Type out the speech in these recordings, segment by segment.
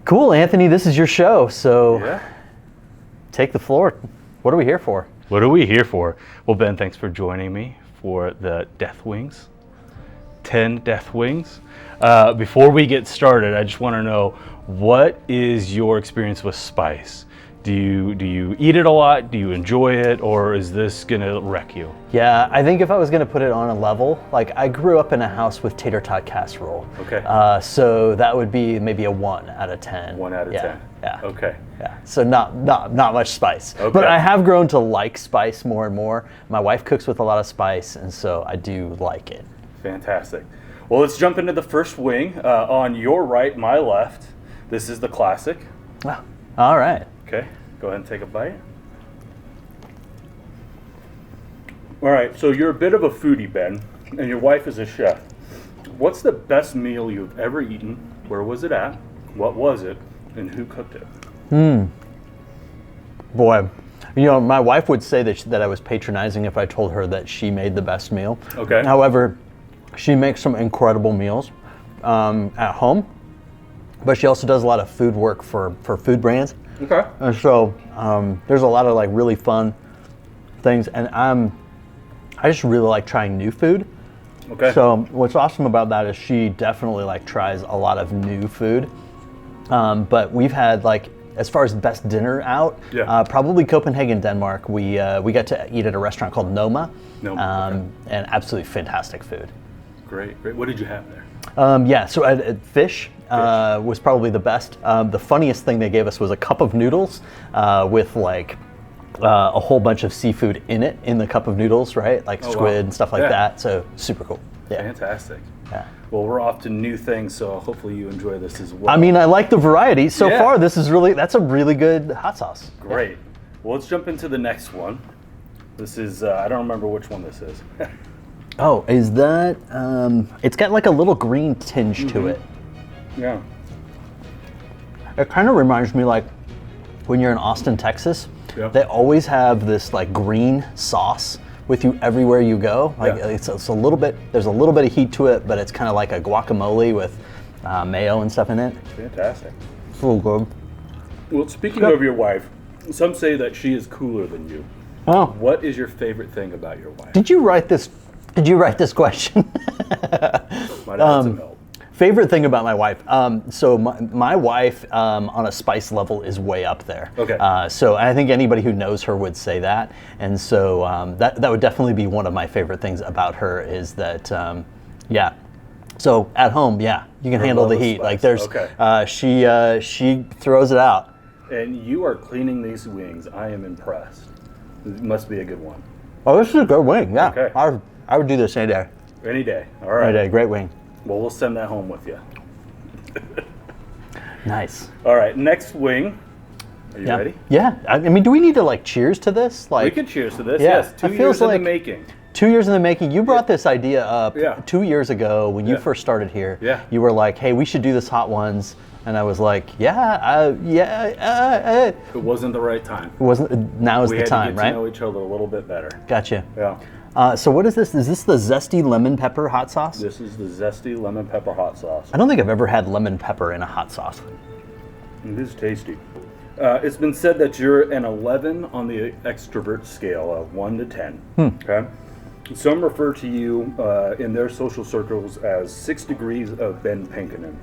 Cool, Anthony, this is your show, so Yeah. take the floor. What are we here for? What are we here for? Well, Ben, thanks for joining me for the Death Wings. 10 Death Wings. Before we get started, I just want to know, what is your experience with spice? Do you eat it a lot? Do you enjoy it? Or is this gonna wreck you? Yeah, I think if I was gonna put it on a level, like I grew up in a house with tater tot casserole. Okay. So that would be maybe a 1 out of 10. 1 out of 10. Yeah. Okay. Yeah. So not much spice. Okay. But I have grown to like spice more and more. My wife cooks with a lot of spice, and so I do like it. Fantastic. Well, let's jump into the first wing. On your right, my left, this is the classic. Oh, all right. Okay, go ahead and take a bite. All right, so you're a bit of a foodie, Ben, and your wife is a chef. What's the best meal you've ever eaten? Where was it at? What was it? And who cooked it? Boy, my wife would say that I was patronizing if I told her that she made the best meal. Okay. However, she makes some incredible meals at home, but she also does a lot of food work for food brands. Okay. And so there's a lot of like really fun things, and I just really like trying new food. Okay. So what's awesome about that is she definitely like tries a lot of new food. But we've had like, as far as best dinner out, Yeah. probably Copenhagen, Denmark. We got to eat at a restaurant called Noma, Noma, and absolutely fantastic food. Great, great. What did you have there? So fish was probably the best. The funniest thing they gave us was a cup of noodles with like a whole bunch of seafood in it, in the cup of noodles, right? Like Oh, squid wow. and stuff like Yeah. that. So super cool. Yeah. Fantastic. Yeah. Well, we're off to new things, so hopefully you enjoy this as well. I mean, I like the variety. So Yeah. far, that's a really good hot sauce. Great. Well, let's jump into the next one. This is, I don't remember which one this is. Oh, is that, it's got like a little green tinge to it. Yeah. It kind of reminds me like when you're in Austin, Texas, Yep. they always have this like green sauce with you everywhere you go. Like Yeah. it's a little bit, there's a little bit of heat to it, but it's kind of like a guacamole with mayo and stuff in it. Fantastic. So good. Well, speaking of your wife, some say that she is cooler than you. Oh, What is your favorite thing about your wife? did you write this question? Might have some help. Favorite thing about my wife. So my wife on a spice level is way up there. Okay. So I think anybody who knows her would say that. And so that would definitely be one of my favorite things about her is that, yeah. So at home, yeah, you can handle love the of heat. spice. Like there's, Okay. she throws it out. And you are cleaning these wings. I am impressed. It must be a good one. Oh, this is a good wing. Yeah. Okay. I would do this any day. Any day. All right. Any day. Great wing. Well, we'll send that home with you. Nice. All right. Next wing. Are you Yeah. ready? Yeah. I mean, do we need to like cheers to this? Like We could cheers to this. Yeah, Yes. 2 it years feels in the like- making. 2 years in the making. You brought this idea up Yeah. 2 years ago when you Yeah. first started here. Yeah. You were like, "Hey, we should do this hot ones," and I was like, "Yeah, It wasn't the right time. It wasn't. Now is We the had time, to get right?" to know each other a little bit better. Gotcha. Yeah. So what is this? Is this the zesty lemon pepper hot sauce? This is the zesty lemon pepper hot sauce. I don't think I've ever had lemon pepper in a hot sauce. It is tasty. It's been said that you're an 11 on the extrovert scale of 1 to 10. Okay. Some refer to you in their social circles as 6 degrees of Ben Pankonin,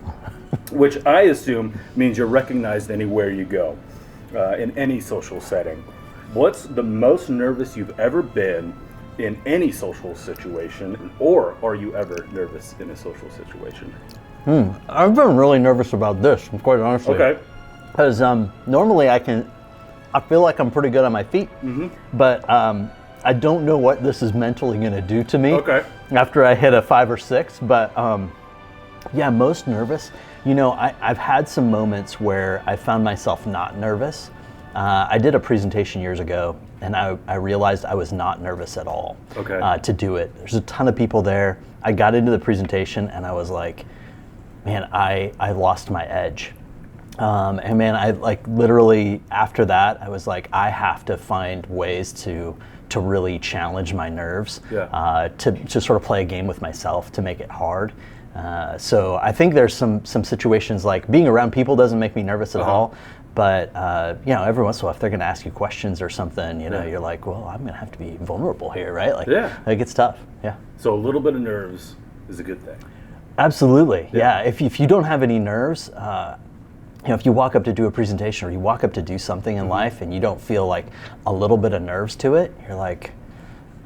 which I assume means you're recognized anywhere you go, in any social setting. What's the most nervous you've ever been in any social situation, or are you ever nervous in a social situation? I've been really nervous about this, quite honestly. Okay. Because normally I feel like I'm pretty good on my feet, but I don't know what this is mentally going to do to me Okay. after I hit a 5 or 6. But yeah, most nervous. You know, I've had some moments where I found myself not nervous. I did a presentation years ago, and I realized I was not nervous at all to do it. There's a ton of people there. I got into the presentation, and I was like, man, I lost my edge. And man, I like literally after that, I was like, I have to find ways to really challenge my nerves, to sort of play a game with myself to make it hard. So I think there's some situations like being around people doesn't make me nervous at all. But you know, every once in a while, if they're going to ask you questions or something, you know, you're like, well, I'm going to have to be vulnerable here, right? Like, it gets tough. Yeah. So a little bit of nerves is a good thing. Absolutely. Yeah. If you don't have any nerves, you know, if you walk up to do a presentation or you walk up to do something in life and you don't feel like a little bit of nerves to it, you're like,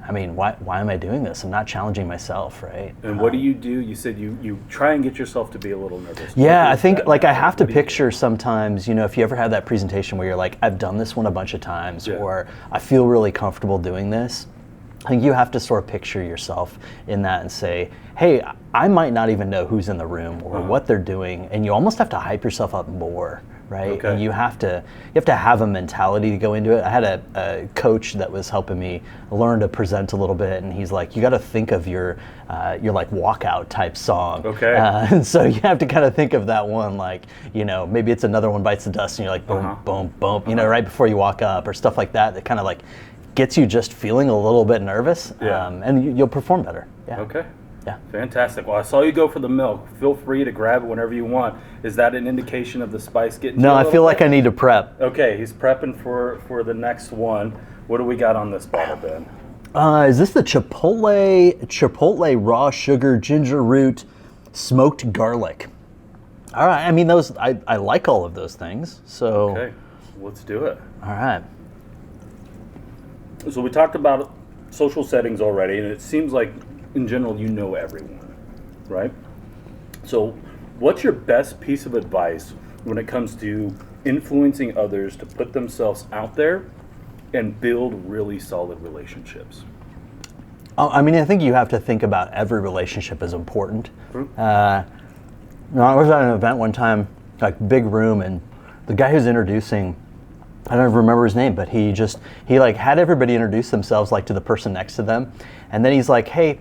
I mean, why am I doing this? I'm not challenging myself, right? And what do? You said you try and get yourself to be a little nervous. Yeah, I think like I have to picture sometimes, you know, if you ever have that presentation where you're like, I've done this one a bunch of times, or I feel really comfortable doing this. I think you have to sort of picture yourself in that and say, hey, I might not even know who's in the room or what they're doing, and you almost have to hype yourself up more, right? Okay. And you have to have a mentality to go into it. I had a coach that was helping me learn to present a little bit, and he's like, you got to think of your like walkout type song. Okay. And so you have to kind of think of that one, like, you know, maybe it's Another One Bites the Dust, and you're like, boom, boom, boom, you know, right before you walk up, or stuff like that. That kind of like gets you just feeling a little bit nervous, and you'll perform better. Yeah. Okay. Yeah. Fantastic. Well, I saw you go for the milk. Feel free to grab it whenever you want. Is that an indication of the spice getting? No, I feel like I need to prep. Okay, he's prepping for the next one. What do we got on this bottle, Ben? Is this the Chipotle raw sugar ginger root smoked garlic? All right. I mean, those I like all of those things. So. Okay, let's do it. All right. So we talked about social settings already, and it seems like in general you know everyone, right? So what's your best piece of advice when it comes to influencing others to put themselves out there and build really solid relationships? I mean, I think you have to think about every relationship as important. I was at an event one time, like big room, and the guy who's introducing, I don't even remember his name, but he like had everybody introduce themselves like to the person next to them. And then he's like, hey,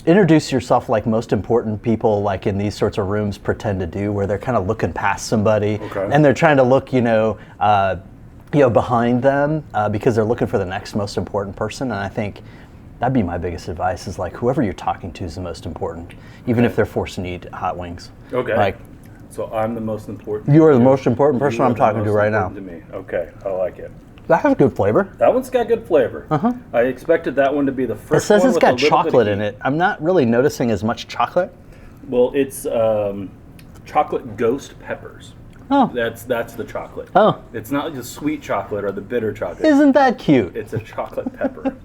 introduce yourself like most important people like in these sorts of rooms pretend to do, where they're kind of looking past somebody and they're trying to look, behind them because they're looking for the next most important person. And I think that'd be my biggest advice, is like whoever you're talking to is the most important, even if they're forcing you to eat hot wings. Okay. Like, so I'm the most important. You are the most important person I'm talking to right now. To me. Okay, I like it. That has good flavor. That one's got good flavor. I expected that one to be the first one. It says one it's got chocolate in it. I'm not really noticing as much chocolate. Well, it's chocolate ghost peppers. Oh. That's the chocolate. Oh. It's not just sweet chocolate or the bitter chocolate. Isn't that cute? It's a chocolate pepper.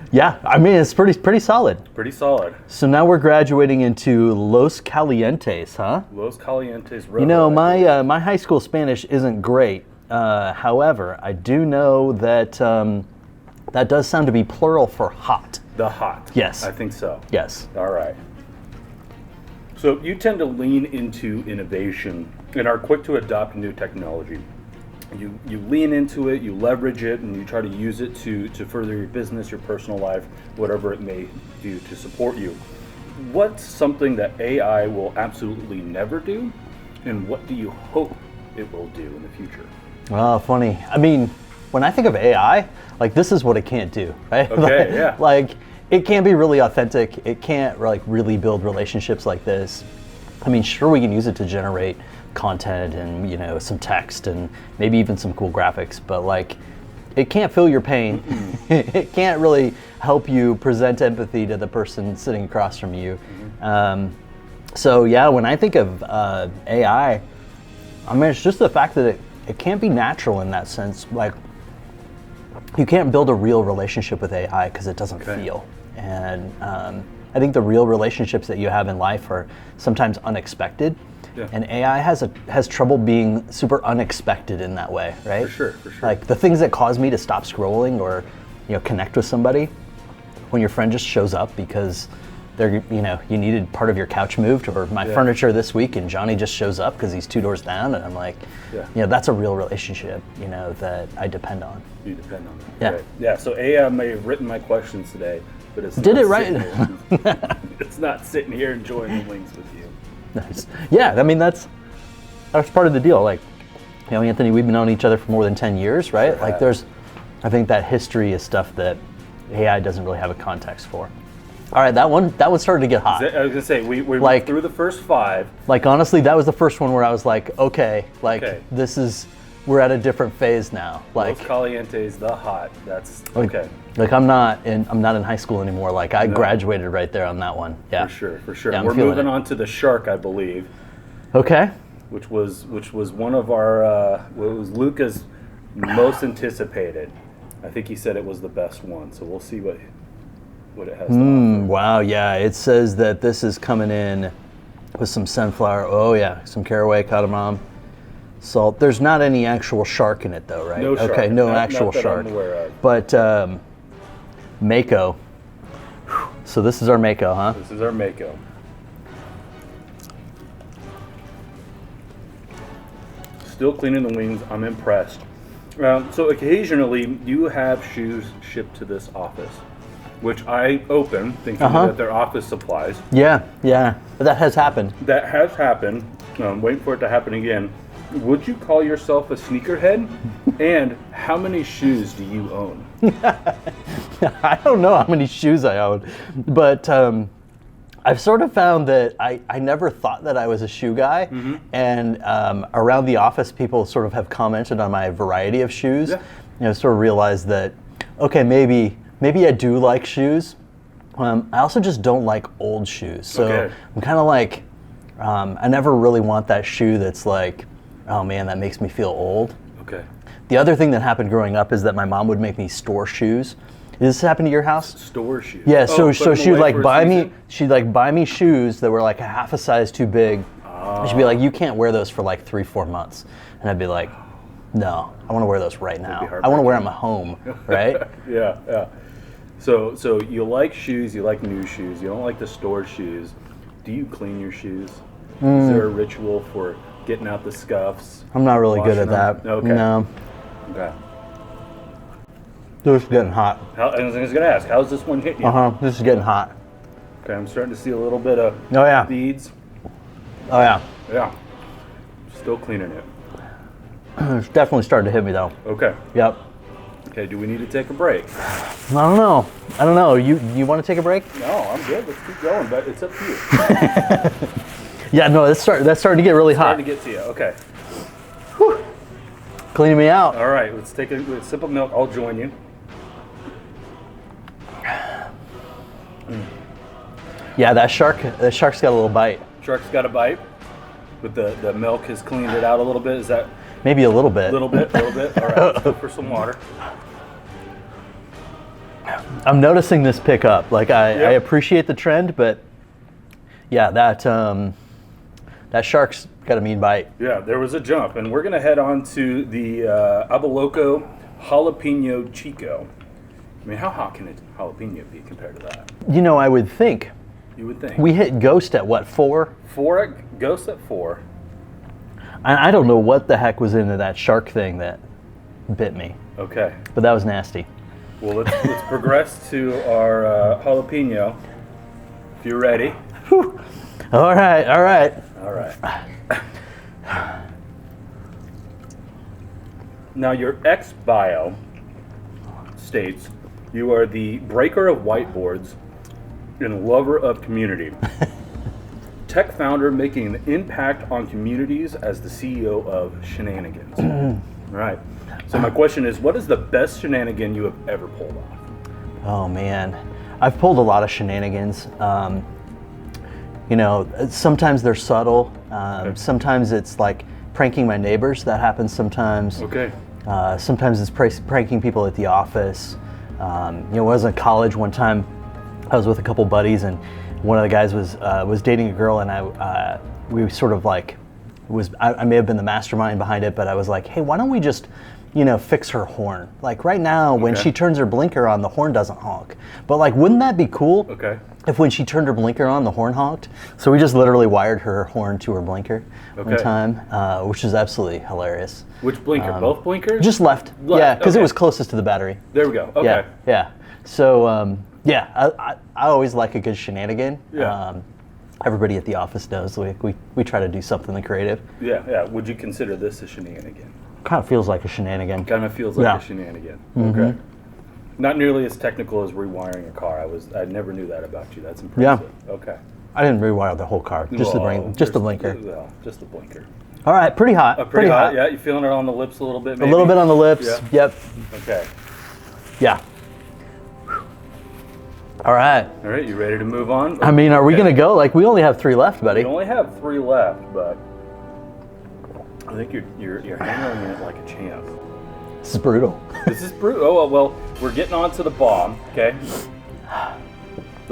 Yeah, I mean, it's pretty solid. Pretty solid. So now we're graduating into Los Calientes, huh? Los Calientes. You know, my high school Spanish isn't great. However, I do know that that does sound to be plural for hot. The hot. Yes. I think so. Yes. All right. So you tend to lean into innovation and are quick to adopt new technology. You lean into it, you leverage it, and you try to use it to further your business, your personal life, whatever it may do to support you. What's something that AI will absolutely never do, and what do you hope it will do in the future? Oh, funny. I mean, when I think of AI, like this is what it can't do, right? Okay, yeah. Like it can't be really authentic. It can't like really build relationships like this. I mean, sure, we can use it to generate content and, you know, some text and maybe even some cool graphics, but like it can't feel your pain. It can't really help you present empathy to the person sitting across from you. So yeah, when I think of AI, I mean, it's just the fact that it can't be natural in that sense. Like you can't build a real relationship with AI because it doesn't feel. And I think the real relationships that you have in life are sometimes unexpected. Yeah. And AI has trouble being super unexpected in that way, right? For sure. Like the things that cause me to stop scrolling or, you know, connect with somebody, when your friend just shows up because they're, you know, you needed part of your couch moved or my furniture this week, and Johnny just shows up because he's 2 doors down, and I'm like, you know, that's a real relationship, you know, that I depend on. You depend on that. Yeah. Right. Yeah. So AI may have written my questions today, but it's did not it right? It's not sitting here enjoying the wings with you. Nice. Yeah, I mean that's part of the deal. Like, you know, Anthony, we've known each other for more than 10 years, right? Like I think that history is stuff that AI doesn't really have a context for. All right, that one started to get hot. I was gonna say we Like- through the first 5. Like honestly, that was the first one where I was like, okay, Okay. we're at a different phase now. Los Like, Calientes, the hot. That's like, okay. like I'm not in high school anymore. Like I graduated right there on that one. Yeah. For sure. Yeah, I'm We're feeling moving it. on to the shark, I believe, Okay. which was one of our what was Luca's most anticipated. I think he said it was the best one. So we'll see what it has. To offer. Wow. Yeah. It says that this is coming in with some sunflower. Oh yeah, some caraway, cardamom, salt. There's not any actual shark in it though, right? No shark. Okay. No Not actual that shark. I'm aware of. But Mako. So this is our Mako, huh? This is our Mako. Still cleaning the wings. I'm impressed. So occasionally you have shoes shipped to this office, which I open thinking that they're office supplies. Yeah. Yeah. That has happened. That has happened. I'm waiting for it to happen again. Would you call yourself a sneakerhead? And how many shoes do you own? I don't know how many shoes I own, but I've sort of found that I never thought that I was a shoe guy, and around the office, people sort of have commented on my variety of shoes. Yeah. You know, sort of realized that, okay, maybe I do like shoes. I also just don't like old shoes. So Okay. I'm kind of like, I never really want that shoe that's like, oh man, that makes me feel old. Okay. The other thing that happened growing up is that my mom would make me store shoes. Did this happen to your house? Store shoes. Yeah, Oh, so put 'em she'd away like for a buy me season? she'd like buy me shoes that were like a half a size too big. And she'd be like, you can't wear those for like 3-4 months. And I'd be like, no, I want to wear those right now. I want to wear them at home, right? Yeah. So you like shoes, you like new shoes, you don't like the store shoes. Do you clean your shoes? Is there a ritual for getting out the scuffs? I'm not really good at washing that. them? Okay. No. Okay. This is getting hot. I was going to ask, how's this one hitting you? This is getting hot. Okay, I'm starting to see a little bit of Oh yeah. beads. Oh yeah. Yeah. Still cleaning it. It's definitely starting to hit me though. Okay. Yep. Okay, do we need to take a break? I don't know. You want to take a break? No, I'm good. Let's keep going, but it's up to you. Yeah, no, that's starting to get really hot. Starting to get to you. Okay. Cleaning me out. All right, let's take a sip of milk. I'll join you. Yeah, that shark's got a little bite. Shark's got a bite, but the milk has cleaned it out a little bit. Is that Maybe a little bit. a little bit? All right, let's go for some water. I'm noticing this pick up. Like I appreciate the trend, but yeah, that shark's got a mean bite. Yeah, there was a jump, and we're gonna head on to the Abaloco Jalapeno Chico. I mean, how hot can a jalapeno be compared to that? You know, I would think You would think. we hit Ghost at what, 4? Ghost at 4. I don't know what the heck was into that shark thing that bit me, Okay. but that was nasty. Well, let's progress to our jalapeno. If you're ready. All right. All right. Now, your ex bio states you are the breaker of whiteboards and lover of community. Tech founder making an impact on communities as the CEO of Shenanigans. Right. So my question is, what is the best shenanigan you have ever pulled off? Oh man, I've pulled a lot of shenanigans. You know, sometimes they're subtle. Sometimes it's like pranking my neighbors. That happens sometimes. Okay. Sometimes it's pranking people at the office. You know, when I was in college one time, I was with a couple buddies, and one of the guys was dating a girl, and we sort of like I may have been the mastermind behind it, but I was like, hey, why don't we just, you know, fix her horn? Like right now, when she turns her blinker on, the horn doesn't honk. But like, wouldn't that be cool? Okay. If when she turned her blinker on, the horn honked? So we just literally wired her horn to her blinker one time, which is absolutely hilarious. Which blinker? Both blinkers? Just left. Yeah, because it was closest to the battery. There we go. Okay. Yeah. So yeah, I always like a good shenanigan. Yeah. Everybody at the office knows we try to do something creative. Yeah. Would you consider this a shenanigan? Kind of feels like a shenanigan. Kind of feels like a shenanigan. Okay. Not nearly as technical as rewiring a car. I never knew that about you. That's impressive. Yeah. Okay. I didn't rewire the whole car, just the blinker. Well, just the blinker. All right, pretty hot. Pretty hot. Yeah, you feeling it on the lips a little bit? Maybe? A little bit on the lips. Yeah. Yep. Okay. Yeah. All right. All right, you ready to move on? I mean, are we going to go? Like, we only have 3 left, buddy. We only have 3 left, but I think you're handling it like a champ. This is brutal. This is brutal. Oh, well, we're getting on to the bomb, okay?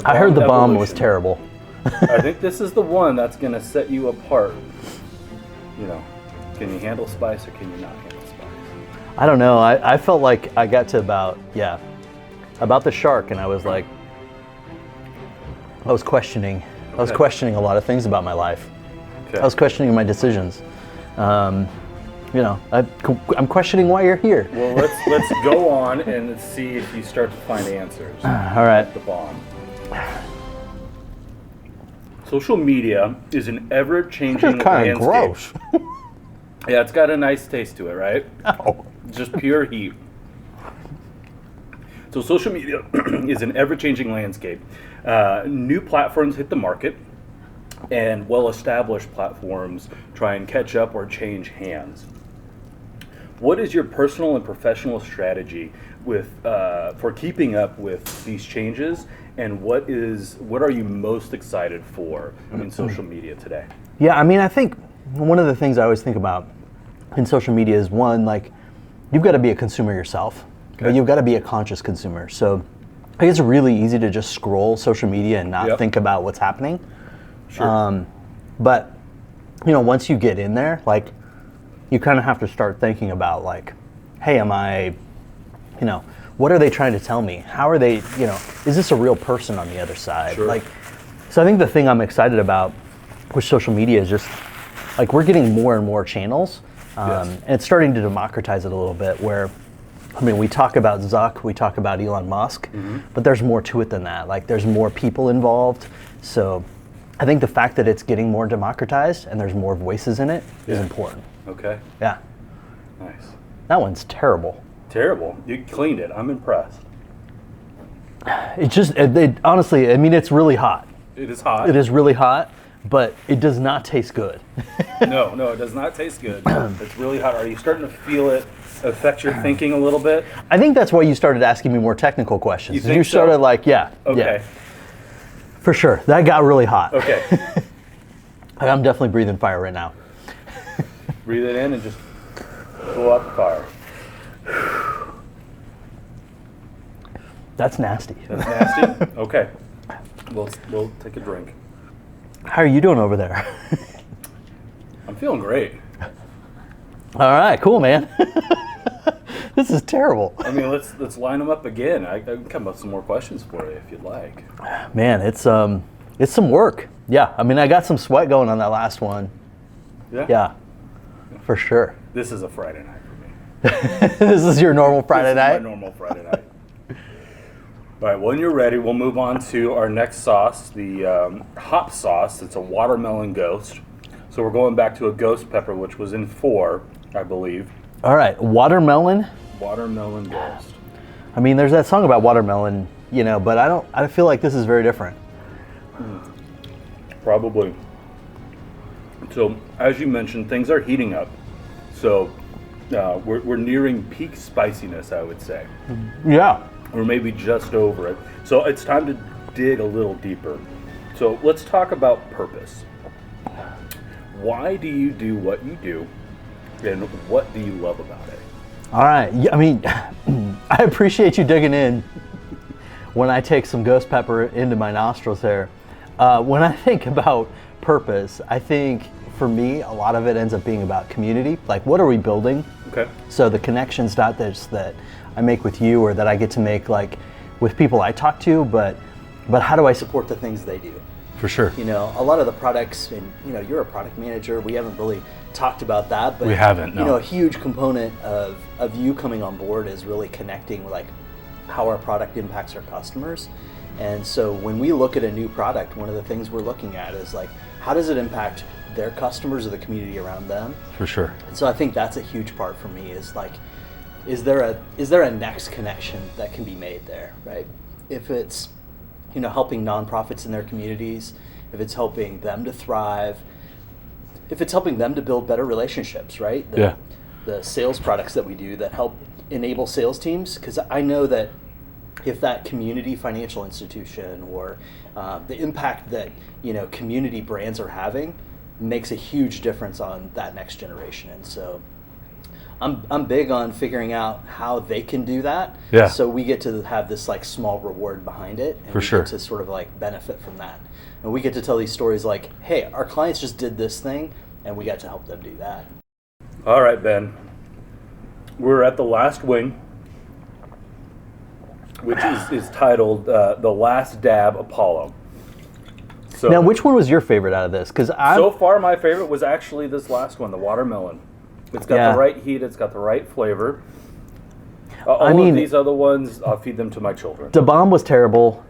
I heard the bomb was terrible. I think this is the one that's going to set you apart. You know, can you handle spice or can you not handle spice? I don't know. I felt like I got to about the shark, and I was like, I was questioning. Okay. I was questioning a lot of things about my life. Okay. I was questioning my decisions. You know, I'm questioning why you're here. Well, let's go on and see if you start to find answers. All right. The bomb. Social media is an ever-changing landscape. Gross. Yeah, it's got a nice taste to it, right? Oh. Just pure heat. So social media is an ever-changing landscape. New platforms hit the market, and well-established platforms try and catch up or change hands. What is your personal and professional strategy for keeping up with these changes, and what are you most excited for in social media today? Yeah, I mean, I think one of the things I always think about in social media is, one, like, you've got to be a consumer yourself, but you've got to be a conscious consumer. So I think it's really easy to just scroll social media and not think about what's happening. Sure. But, you know, once you get in there, like, you kind of have to start thinking about, like, hey, what are they trying to tell me? How are they, is this a real person on the other side? Sure. Like, so I think the thing I'm excited about with social media is just, like, we're getting more and more channels, and it's starting to democratize it a little bit where, I mean, we talk about Zuck, we talk about Elon Musk, but there's more to it than that. Like, there's more people involved. So I think the fact that it's getting more democratized and there's more voices in it is important. Okay. Yeah. Nice. That one's terrible. Terrible. You cleaned it. I'm impressed. Honestly, I mean, it's really hot. It is hot. It is really hot, but it does not taste good. No, it does not taste good. It's really hot. Are you starting to feel it affect your thinking a little bit? I think that's why you started asking me more technical questions. You think so? Started like, yeah. Okay. Yeah. For sure. That got really hot. Okay. I'm definitely breathing fire right now. Breathe it in and just blow out the fire. That's nasty. That's nasty? Okay. We'll take a drink. How are you doing over there? I'm feeling great. All right, cool, man. This is terrible. I mean, let's line them up again. I can come up with some more questions for you if you'd like. Man, it's some work. Yeah, I mean, I got some sweat going on that last one. Yeah? Yeah, for sure. This is a Friday night for me. This is your normal Friday night? This is my normal Friday night. All right, when you're ready, we'll move on to our next sauce, the hop sauce. It's a watermelon ghost. So we're going back to a ghost pepper, which was in 4, I believe. All right, watermelon. Watermelon ghost. I mean, there's that song about watermelon, but I feel like this is very different. Probably. So, as you mentioned, things are heating up. So, we're nearing peak spiciness, I would say. Yeah. Or maybe just over it. So, it's time to dig a little deeper. So, let's talk about purpose. Why do you do what you do, and what do you love about it? All right. Yeah, I mean, I appreciate you digging in when I take some ghost pepper into my nostrils there. When I think about purpose, I think for me, a lot of it ends up being about community. Like, what are we building? Okay. So the connections not just that I make with you or that I get to make like with people I talk to, but how do I support the things they do? For sure. A lot of the products, and you're a product manager. We haven't really talked about that, but we haven't. No. A huge component of you coming on board is really connecting with like how our product impacts our customers. And so when we look at a new product, one of the things we're looking at is like, how does it impact their customers or the community around them? For sure. And so I think that's a huge part for me is like, is there a next connection that can be made there, right? If it's, helping nonprofits in their communities, if it's helping them to thrive, if it's helping them to build better relationships, right? The sales products that we do that help enable sales teams, because I know that if that community financial institution or the impact that community brands are having makes a huge difference on that next generation. And so I'm big on figuring out how they can do that. Yeah. So we get to have this like small reward behind it, and For we sure. get to sort of like benefit from that. And we get to tell these stories like, hey, our clients just did this thing, and we got to help them do that. All right, Ben. We're at the last wing, which is titled The Last Dab Apollo. So, Now, which one was your favorite out of this? Because so far, my favorite was actually this last one, the watermelon. It's got the right heat. It's got the right flavor. All of these other ones, I'll feed them to my children. Da Bomb was terrible.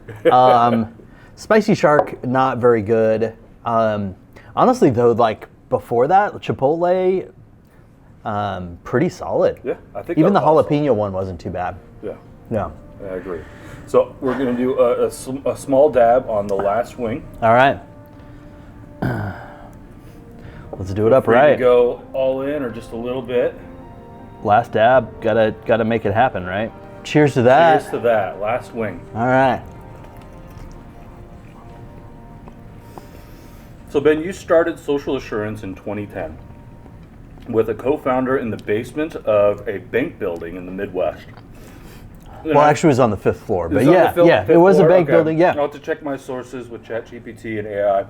Spicy Shark, not very good. Honestly, though, like before that, Chipotle, pretty solid. Yeah, I think even the that was jalapeno one wasn't too bad. Yeah, Yeah. I agree. So we're going to do a small dab on the last wing. All right. Let's do it up Free right. to go all in or just a little bit. Last dab, gotta make it happen, right? Cheers to that. Cheers to that. Last wing. All right. So Ben, you started Social Assurance in 2010 with a co-founder in the basement of a bank building in the Midwest. Well, actually, it was on the 5th floor, but It was on the fifth it was a floor? bank Okay. building. Yeah. I'll have to check my sources with ChatGPT and AI.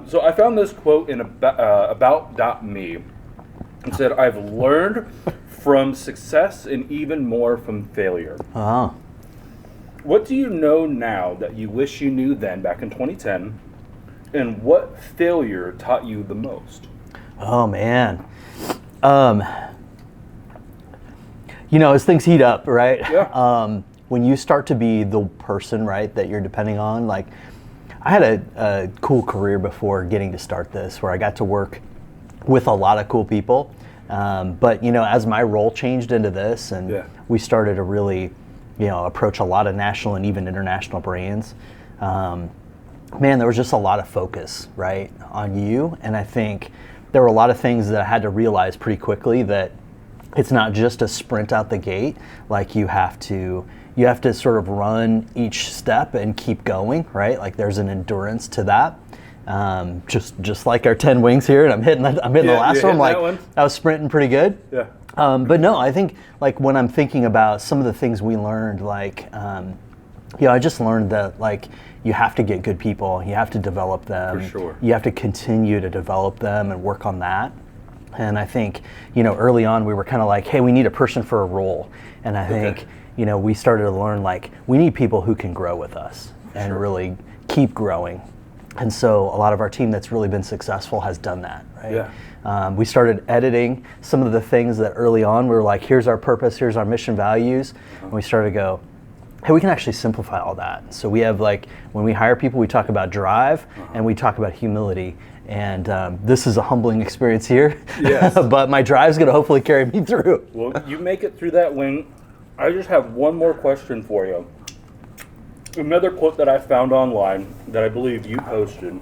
So I found this quote in about.me. It said, "I've learned from success and even more from failure." Oh. What do you know now that you wish you knew then back in 2010? And what failure taught you the most? Oh man. As things heat up, right? Yeah. When you start to be the person, right, that you're depending on, like I had a cool career before getting to start this, where I got to work with a lot of cool people. But as my role changed into this, and we started to really, approach a lot of national and even international brands, man, there was just a lot of focus, right, on you. And I think there were a lot of things that I had to realize pretty quickly, that it's not just a sprint out the gate. Like you have to sort of run each step and keep going, right? Like there's an endurance to that. Just like our 10 wings here, and I'm hitting the last one. Like I was sprinting pretty good. Yeah. But no, I think like when I'm thinking about some of the things we learned, like I just learned that like you have to get good people, you have to develop them. For sure. You have to continue to develop them and work on that. And I think, early on we were kind of like, hey, we need a person for a role. And I think, we started to learn like we need people who can grow with us and really keep growing. And so a lot of our team that's really been successful has done that, right? Yeah. We started editing some of the things that early on we were like, here's our purpose, here's our mission values. And we started to go, hey, we can actually simplify all that. So we have like, when we hire people, we talk about drive and we talk about humility. And this is a humbling experience here. Yes. But my drive's gonna hopefully carry me through. Well, you make it through that wing. I just have one more question for you. Another quote that I found online that I believe you posted,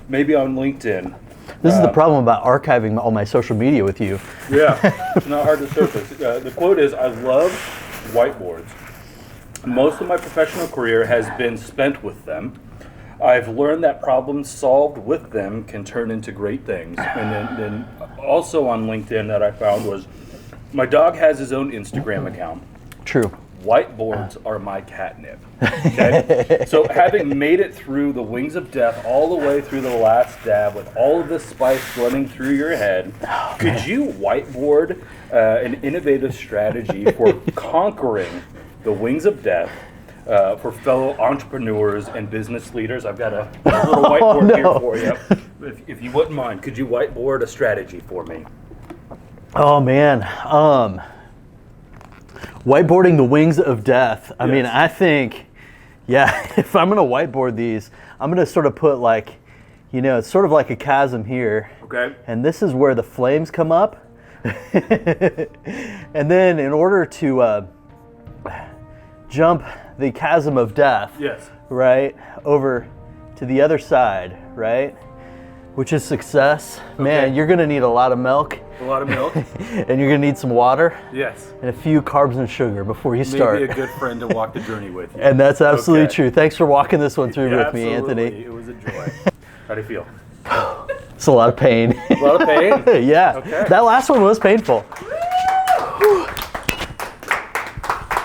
maybe on LinkedIn. This is the problem about archiving all my social media with you. Yeah, it's not hard to surface. The quote is, "I love whiteboards. Most of my professional career has been spent with them. I've learned that problems solved with them can turn into great things." And then also on LinkedIn that I found was, "My dog has his own Instagram account. True. Whiteboards are my catnip." Okay? So having made it through the wings of death all the way through the last dab with all of this spice running through your head, could you whiteboard an innovative strategy for conquering the wings of death for fellow entrepreneurs and business leaders? I've got a little whiteboard here for you. If you wouldn't mind, could you whiteboard a strategy for me? Oh man. Whiteboarding the wings of death. I mean, I think, if I'm going to whiteboard these, I'm going to sort of put like, it's sort of like a chasm here. Okay. And this is where the flames come up. And then in order to jump the chasm of death, Yes. right, over to the other side, right, which is success, man, you're gonna need a lot of milk. A lot of milk. And you're gonna need some water. Yes. And a few carbs and sugar before you start. Maybe a good friend to walk the journey with you. And that's absolutely Okay. true. Thanks for walking this one through with me, Absolutely. Anthony. It was a joy. How do you feel? It's a lot of pain. A lot of pain? Yeah. Okay. That last one was painful.